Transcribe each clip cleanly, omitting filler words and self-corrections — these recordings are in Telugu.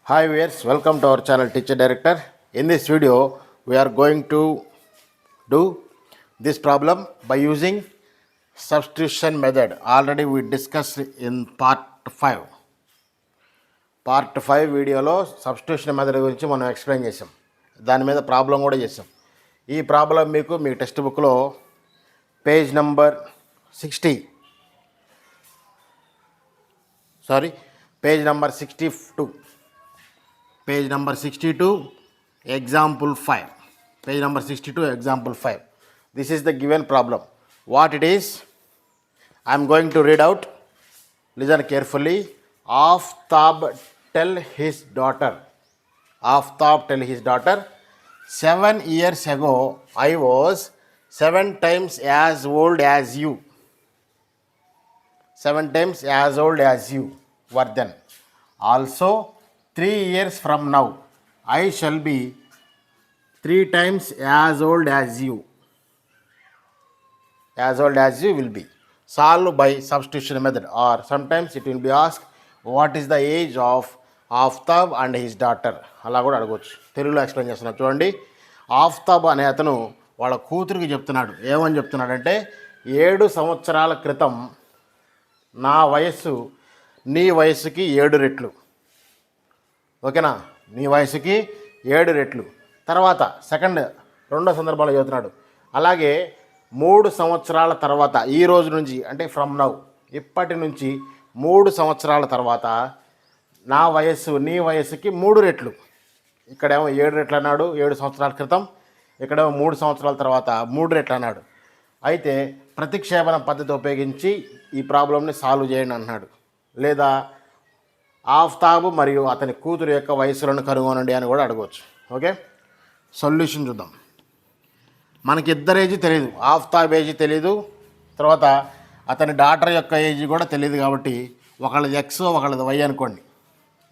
Hi viewers, welcome to our channel Teacher Director. In this video, we are going to do this problem by using substitution method. Already we discussed in part 5. Part 5 వీడియోలో సబ్స్టిట్యూషన్ మెథడ్ గురించి మనం ఎక్స్ప్లెయిన్ చేసాం. దాని మీద ప్రాబ్లం కూడా చేసాం. ఈ ప్రాబ్లం మీ టెక్స్ట్ బుక్లో page number 62. Page number 62, example 5. Page number 62, example 5. This is the given problem. What it is, I am going to read out. Listen carefully. Aftab tell his daughter. 7 years ago, I was 7 times as old as you. 7 times as old as you were then. Also, 3 years from now, I shall be 3 times as old as you. As old as you will be. Solve by substitution method, or sometimes it will be asked, what is the age of Aftab and his daughter? అలా కూడా అడగవచ్చు. తెలుగులో ఎక్స్ప్లెయిన్ చేస్తున్నాడు చూడండి. ఆఫ్తాబ్ అనే అతను వాళ్ళ కూతురికి చెప్తున్నాడు. ఏమని చెప్తున్నాడంటే 7 సంవత్సరాల క్రితం నా వయస్సు నీ వయస్సుకి 7 రెట్లు. ఓకేనా, నీ వయసుకి 7 రెట్లు. తర్వాత రెండో సందర్భంలో చదువుతున్నాడు. అలాగే 3 సంవత్సరాల తర్వాత, ఈ రోజు నుంచి అంటే ఫ్రమ్ నౌ, ఇప్పటి నుంచి 3 సంవత్సరాల తర్వాత నా వయస్సు నీ వయస్సుకి 3 రెట్లు. ఇక్కడేమో 7 రెట్లు అన్నాడు 7 సంవత్సరాల క్రితం, ఇక్కడేమో 3 సంవత్సరాల తర్వాత 3 రెట్లు అన్నాడు. అయితే ప్రతిక్షేపణ పద్ధతి ఉపయోగించి ఈ ప్రాబ్లంని సాల్వ్ చేయండి అన్నాడు. లేదా ఆఫ్తాబు మరియు అతని కూతురు యొక్క వయసులను కనుగొనండి అని కూడా అడగవచ్చు. ఓకే, సొల్యూషన్ చూద్దాం. మనకి ఇద్దరు ఏజ్ తెలియదు, ఆఫ్తాబ్ ఏజ్ తెలియదు, తర్వాత అతని డాటర్ యొక్క ఏజ్ కూడా తెలియదు. కాబట్టి ఒకళ్ళది ఎక్స్ ఒకళ్ళది వై అనుకోండి.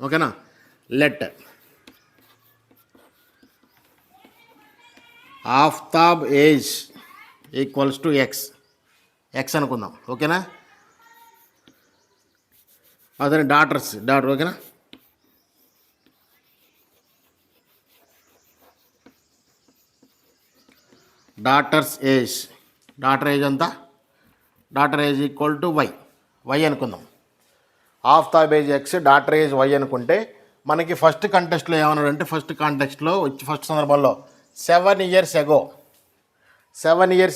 ఓకేనా, let Aftab age equals to X అనుకుందాం. ఓకేనా, అతని డాటర్. ఓకేనా, డాటర్ ఏజ్ ఎంత? Daughter age equal to Y అనుకుందాం. Aftab age X, daughter age Y అనుకుంటే మనకి ఫస్ట్ కంటెస్ట్లో ఏమన్నాడంటే, ఫస్ట్ సందర్భంలో 7 years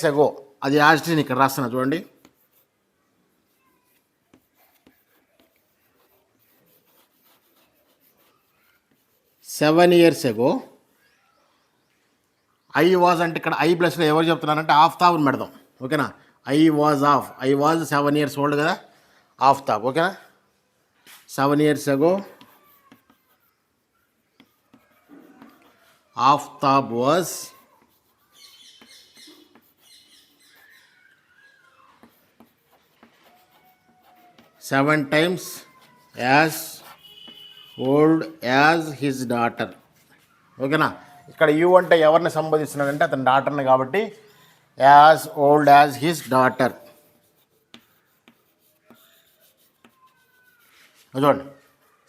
ago అది యాజిటీని ఇక్కడ రాస్తున్నా చూడండి. 7 years ago ఐ వాజ్ అంటే ఇక్కడ ఐ ప్లస్లో ఎవరు చెప్తున్నారంటే ఆఫ్తాబ్ని పెడదాం. ఓకేనా, ఐ వాజ్ 7 years old కదా, ఆఫ్తాబ్. ఓకేనా, 7 years ago Aftab was 7 times as old as his daughter. ఓకేనా, ఇక్కడ యూ అంటే ఎవరిని సంబోధిస్తున్నాడంటే అతని డాటర్ని, కాబట్టి as old as his daughter. చూడండి,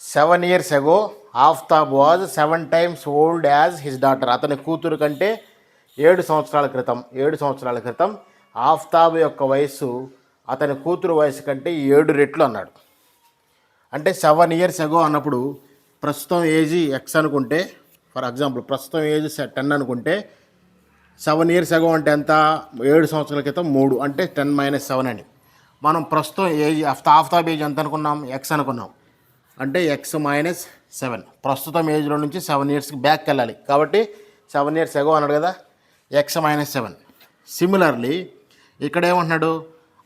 7 years ago Aftab was 7 times old as his daughter. అతని కూతురు కంటే 7 సంవత్సరాల క్రితం ఆఫ్తాబ్ యొక్క వయస్సు అతని కూతురు వయసు కంటే 7 రెట్లు అన్నాడు. అంటే 7 years ago అన్నప్పుడు ప్రస్తుతం ఏజ్ ఎక్స్ అనుకుంటే, ఫర్ ఎగ్జాంపుల్ ప్రస్తుతం ఏజ్ 10 అనుకుంటే 7 years ago అంటే ఎంత? 7 సంవత్సరాల క్రితం 3 అంటే 10 - 7 అని. మనం ప్రస్తుతం ఏజ్ ఆఫ్తాబ్ ఏజ్ ఎంత అనుకున్నాం? ఎక్స్ అనుకున్నాం. అంటే ఎక్స్ - 7. ప్రస్తుతం ఏజ్లో నుంచి 7 yearsకి బ్యాక్ వెళ్ళాలి. కాబట్టి 7 years ago అన్నాడు కదా, ఎక్స్ - 7. సిమిలర్లీ ఇక్కడ ఏమంటున్నాడు?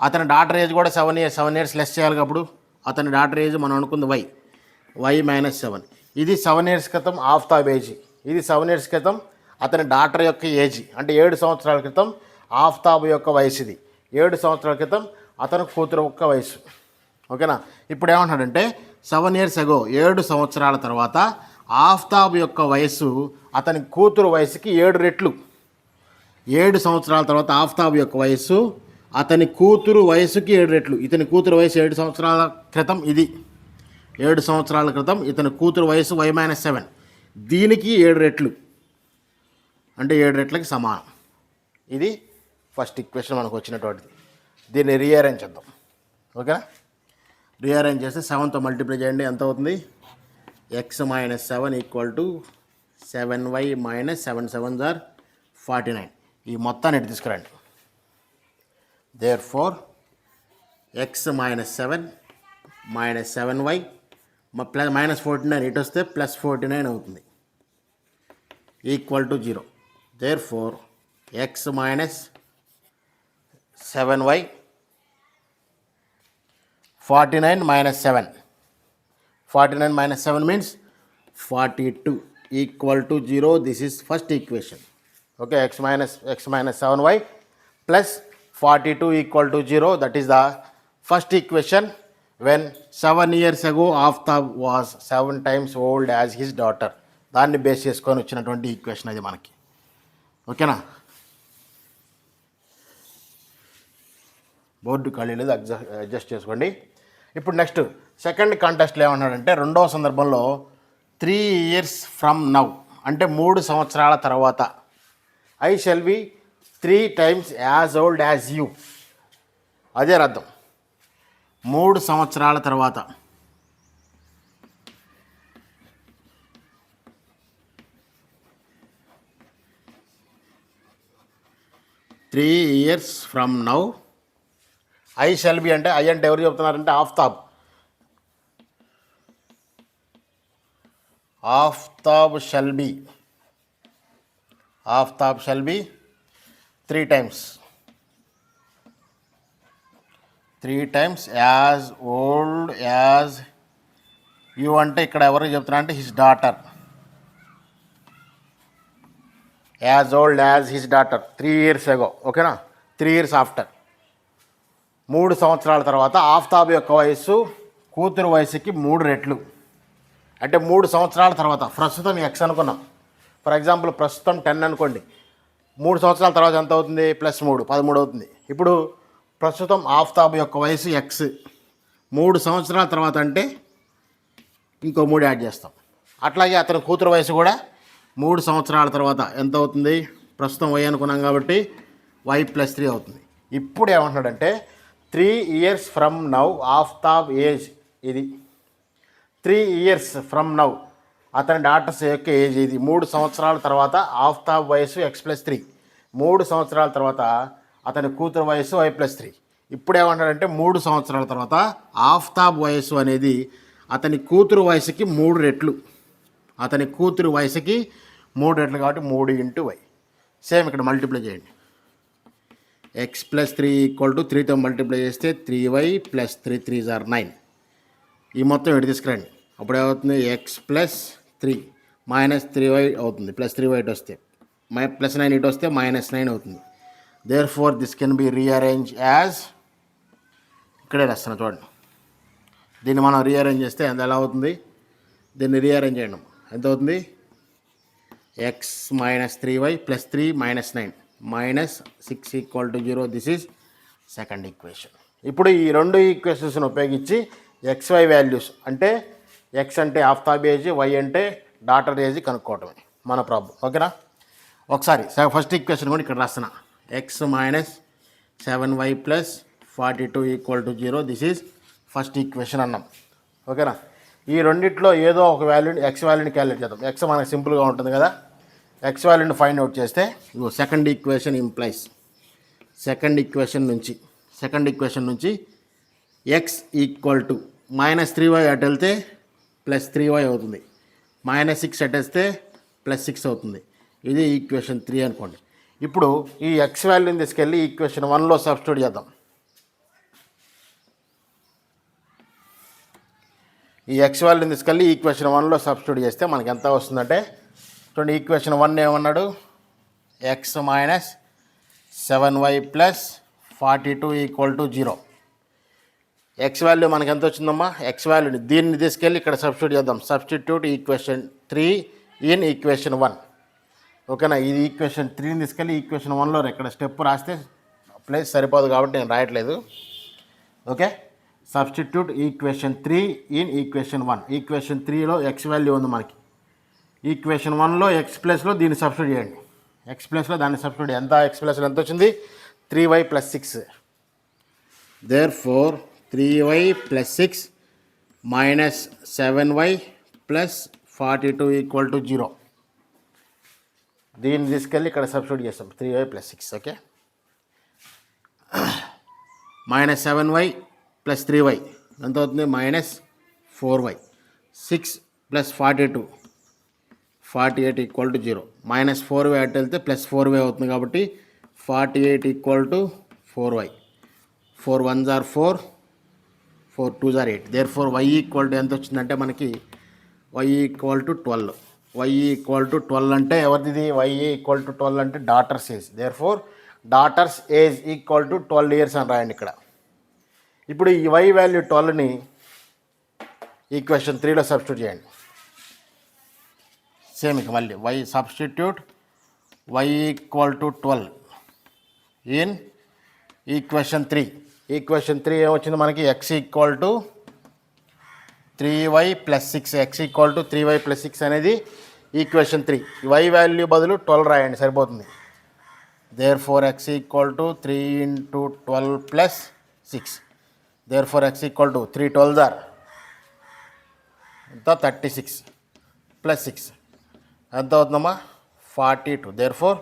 అతని డాటర్ ఏజ్ కూడా 7 years లెస్ చేయాలి. అప్పుడు అతని డాటర్ ఏజ్ మనం అనుకుంది వై - 7. ఇది 7 years క్రితం ఆఫ్తాబ్ ఏజ్, ఇది 7 years క్రితం అతని డాటర్ యొక్క ఏజ్. అంటే 7 సంవత్సరాల క్రితం ఆఫ్తాబ్ యొక్క వయసు ఇది, 7 సంవత్సరాల క్రితం అతని కూతురు యొక్క వయసు. ఓకేనా, ఇప్పుడు ఏమంటాడంటే 7 years ago 7 సంవత్సరాల తర్వాత ఆఫ్తాబ్ యొక్క వయస్సు అతని కూతురు వయసుకి 7 రెట్లు. 7 సంవత్సరాల తర్వాత ఆఫ్తాబ్ యొక్క వయస్సు అతని కూతురు వయసుకి 7 రెట్లు. ఇతని కూతురు వయసు 7 సంవత్సరాల క్రితం ఇది, 7 సంవత్సరాల క్రితం ఇతని కూతురు వయసు y-7, దీనికి 7 రెట్లు అంటే 7 రెట్లకి సమానం. ఇది ఫస్ట్ ఈక్వేషన్ మనకు వచ్చినటువంటిది. దీన్ని రీఅరేంజ్ చేద్దాం. ఓకేనా? రీఅరేంజ్ చేస్తే 7తో మల్టిప్లై చేయండి, ఎంత అవుతుంది? x-7 equal to 7y minus 7 7s are 49. ఈ మొత్తాన్ని ఎటు తీసుకురండి. Therefore x-7 minus 7y plus minus 49 ఇటు వస్తే ప్లస్ 49 అవుతుంది, equal to 0. Therefore x minus 7y 49 minus 7. 49 minus 7 means 42 equal to 0. This is first equation. Okay, x minus 7y plus 42 equal to 0. That is the first equation. When 7 years ago Aftab was 7 times old as his daughter. దాన్ని బేస్ చేసుకొని వచ్చినటువంటి ఈక్వేషన్ అది మనకి. ఓకేనా? బోర్డు ఖాళీ లేదు, అడ్జస్ట్ చేసుకోండి. ఇప్పుడు నెక్స్ట్ సెకండ్ కాంటెస్ట్లో ఏమన్నాడంటే, రెండవ సందర్భంలో 3 years ఫ్రమ్ నౌ అంటే 3 సంవత్సరాల తర్వాత I shall be 3 times as old as you. అదే అర్థం. 3 సంవత్సరాల తర్వాత 3 years from now I shall be అంటే, ఐ అంటే ఎవరు చెప్తున్నారంటే Aftab. Aftab shall be 3 times. 3 times as old as you అంటే ఇక్కడ ఎవరు చెప్తున్నా అంటే his daughter. As old as his daughter 3 years ago. ఓకేనా? 3 years ఆఫ్టర్. 3 సంవత్సరాల తర్వాత ఆఫ్తాబ్ యొక్క వయస్సు కూతురు వయసుకి 3 రెట్లు. అంటే 3 సంవత్సరాల తర్వాత, ప్రస్తుతం ఎక్స్ అనుకున్నాం. ఫర్ ఎగ్జాంపుల్ ప్రస్తుతం 10 అనుకోండి. 3 సంవత్సరాల తర్వాత ఎంత అవుతుంది? +3 13 అవుతుంది. ఇప్పుడు ప్రస్తుతం ఆఫ్తాబ్ యొక్క వయసు ఎక్స్. 3 సంవత్సరాల తర్వాత అంటే ఇంకో 3 యాడ్ చేస్తాం. అట్లాగే అతని కూతురు వయసు కూడా 3 సంవత్సరాల తర్వాత ఎంత అవుతుంది? ప్రస్తుతం y అనుకున్నాం కాబట్టి y + 3 అవుతుంది. ఇప్పుడు ఏమంటున్నాడంటే 3 years from now Aftab age ఇది. 3 years ఫ్రమ్ నౌ అతని డాటర్స్ యొక్క ఏజ్ ఇది. 3 సంవత్సరాల తర్వాత ఆఫ్తాబ్ వయసు x+3. 3 సంవత్సరాల తర్వాత అతని కూతురు వయసు y+3. ఇప్పుడు ఏమంటాడంటే 3 సంవత్సరాల తర్వాత ఆఫ్తాబ్ వయసు అనేది అతని కూతురు వయసుకి 3 రెట్లు. అతని కూతురు వయసుకి 3 రెట్లు కాబట్టి 3 × y. సేమ్ ఇక్కడ మల్టిప్లై చేయండి. x+3 ఈక్వల్ టు 3తో మల్టిప్లై చేస్తే 3y + 3 3s are 9. ఈ మొత్తం ఇటు తీసుకురండి. అప్పుడు ఏమవుతుంది? x+3 మైనస్ 3y అవుతుంది. +3y ఇటు వస్తే +9 ఇటు వస్తే -9 అవుతుంది. Therefore this can be rearrange as, ఇక్కడే రాస్తాను చూడండి. దీన్ని మనం రీఅరేంజ్ చేస్తే ఎంత ఎలా అవుతుంది? దీన్ని రీఅరేంజ్ చేయడం ఎంత అవుతుంది? x - 3y + 3 -9 -6 equal to 0. This is second equation. ఇప్పుడు ఈ రెండు ఈక్వేషన్స్ని ఉపయోగించి xy వాల్యూస్ అంటే x అంటే ఆఫ్తాబ్ ఏజ్, y అంటే డాటర్ ఏజ్ కనుక్కోవటమే మన ప్రాబ్లం. ఓకేనా? ఒకసారి ఫస్ట్ ఈక్వేషన్ కూడా ఇక్కడ రాస్తున్నా. x - 7y + 42 equal to 0. This is first equation అన్నాం. ఓకేనా? ఈ రెండిట్లో ఏదో ఒక వాల్యూని ఎక్స్ వాల్యూని క్యాలిక్యులేట్ చేద్దాం. ఎక్స్ మనకు సింపుల్గా ఉంటుంది కదా. ఎక్స్ వాల్యూని ఫైండ్ అవుట్ చేస్తే second equation implies second equation నుంచి ఎక్స్ ఈక్వల్ టు -3y అటు వెళ్తే +3y అవుతుంది. -6 అటు వస్తే +6 అవుతుంది. ఇది ఈక్వేషన్ 3 అనుకోండి. ఇప్పుడు ఈ ఎక్స్ వాల్యూని తీసుకెళ్ళి ఈక్వేషన్ 1లో సబ్స్టిట్యూట్ చేద్దాం. ఈ ఎక్స్ వాల్యూని తీసుకెళ్ళి ఈక్వేషన్ 1లో సబ్స్టిట్యూట్ చేస్తే మనకి ఎంత వస్తుందంటే చూడండి. ఈక్వేషన్ 1 ఏమన్నాడు? x - 7y + 42 equal to 0. X value మనకి ఎంత వచ్చిందమ్మా? ఎక్స్ వాల్యూని దీన్ని తీసుకెళ్ళి ఇక్కడ సబ్స్టిట్యూట్ చేద్దాం. Substitute equation 3 in equation 1. ఓకేనా? ఇది ఈక్వేషన్ 3ని తీసుకెళ్ళి ఈక్వేషన్ 1లో ఇక్కడ స్టెప్ రాస్తే ప్లేస్ సరిపోదు కాబట్టి నేను రాయట్లేదు. Okay, substitute equation 3 in equation 1. Equation 3లో ఎక్స్ వాల్యూ ఉంది మనకి. ఈక్వేషన్ 1లో ఎక్స్ ప్లస్లో దీన్ని సబ్స్టిట్యూట్ చేయండి. ఎక్స్ ప్లస్లో దాన్ని సబ్స్టిట్యూట్ ఎంత, ఎక్స్ ప్లస్లో ఎంత వచ్చింది 3y + 6. Therefore 3y + 6 minus 7y + 42 = 0. దీన్ని తీసుకెళ్ళి ఇక్కడ సబ్స్టిట్యూట్ చేస్తాం. 3y + 6 okay. Minus 7y + 3y ఎంత అవుతుంది -4y. 6 + 42 48 = 0. -4y అటు వెళ్తే +4y అవుతుంది కాబట్టి 48 = 4y. 4 1s are 4, 4 2s are 8. Therefore y = ఎంత వచ్చిందంటే మనకి y = 12. y = 12 అంటే ఎవరిది? y = 12 అంటే daughters age. Therefore daughters age = 12 years అని రాయండి ఇక్కడ. ఇప్పుడు ఈ y వాల్యూ 12ని ఈక్వేషన్ 3లో సబ్స్టిట్యూట్ చేయండి. సేమ్ ఇక మళ్ళీ y substitute y = 12 in equation 3. Equation 3 ఏమొచ్చింది మనకి? x = 3y + 6. x = 3y + 6 అనేది ఈక్వేషన్ 3. y వాల్యూ బదులు 12 రాయండి సరిపోతుంది. Therefore x = 3 × 12 + 6. Therefore x = 3 12s are ఎంత 36 + 6 ఎంత అవుతుందమ్మా 42. Therefore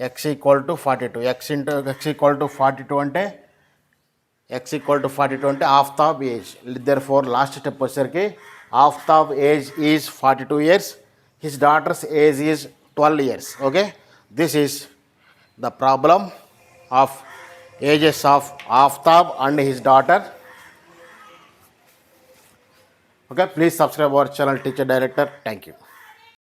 x = 42. x = 42 అంటే Aftab age. Therefore last step వచ్చేసరికి Aftab age is 42 years. His daughter's age is 12 years. Okay, this is the problem of ages of Aftab and his daughter. Okay, please subscribe our channel Teacher Director. Thank you.